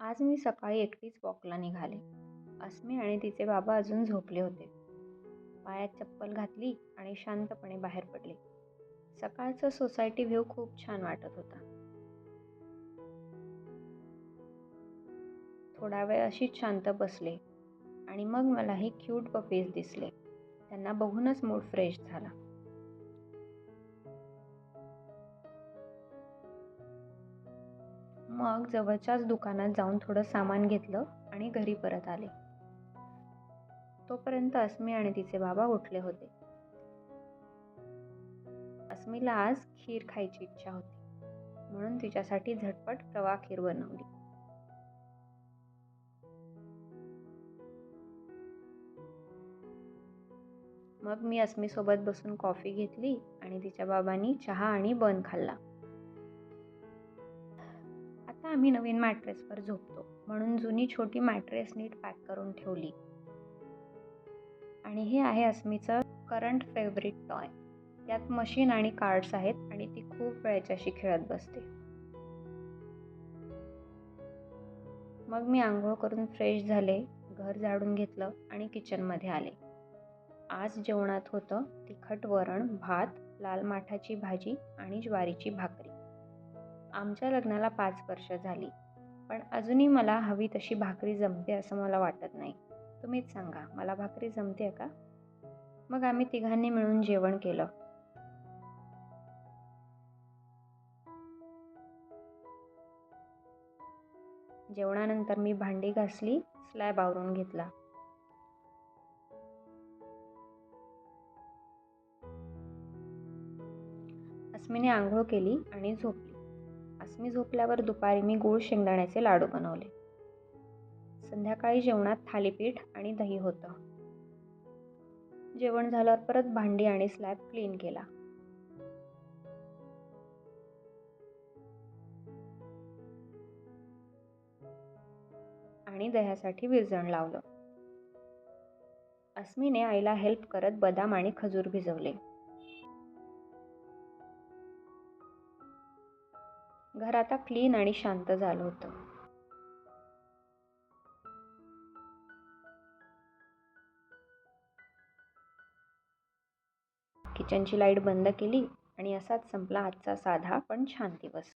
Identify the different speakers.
Speaker 1: आज मी सकाळी एकटीच वॉकला निघाले. अस्मी आणि तिचे बाबा अजून झोपले होते. पायात चप्पल घातली आणि शांतपणे बाहेर पडले. सकाळचा सोसायटी व्ह्यू खूप छान वाटत होता. थोडा वेळ अशीच शांत बसले आणि मग मला हे क्यूट पपीज दिसले. त्यांना बघूनच मूड फ्रेश झाला. मग जवळच्याच दुकानात जाऊन थोडं सामान घेतलं आणि घरी परत आले. तोपर्यंत अस्मी आणि तिचे बाबा उठले होते. अस्मीला आज खीर खायची इच्छा होती, म्हणून तिच्यासाठी झटपट रवा खीर बनवली. मग मी अस्मीसोबत बसून कॉफी घेतली आणि तिच्या बाबांनी चहा आणि बन खाल्ला. आता आम्ही नवीन मॅट्रेसवर झोपतो, म्हणून जुनी छोटी मॅट्रेस नीट पॅक करून ठेवली. आणि हे आहे अस्मीचं करंट फेवरेट टॉय. त्यात मशीन आणि कार्ड्स आहेत आणि ती खूप वेळ याच्याशी खेळत बसते. मग मी आंघोळ करून फ्रेश झाले, घर झाडून घेतलं आणि किचनमध्ये आले. आज जेवणात होतं तिखट वरण, भात, लाल माठाची भाजी आणि ज्वारीची भाकरी. आमच्या लग्नाला 5 वर्ष झाली, पण अजूनही मला हवी तशी भाकरी जमते असं मला वाटत नाही. तुम्हीच सांगा, मला भाकरी जमते का? मग आम्ही तिघांनी मिळून जेवण केलं. जेवणानंतर मी भांडी घासली, स्लॅब आवरून घेतला. अस्मीने आंघोळ केली आणि झोपली. अस्मी झोपल्यावर दुपारी मी गूळ शेंगदाण्याचे लाडू बनवले. संध्याकाळी जेवणात थालीपीठ आणि दही होतं. जेवण झाल्यावर परत भांडी आणि स्लॅब क्लीन केला. आणि दह्यासाठी विरजण लावलं. अस्मीने आईला हेल्प करत बदाम आणि खजूर भिजवले. घर आता क्लीन आणि शांत झालं होतं. किचनची लाईट बंद केली आणि असाच संपला आजचा साधा पण छान दिवस.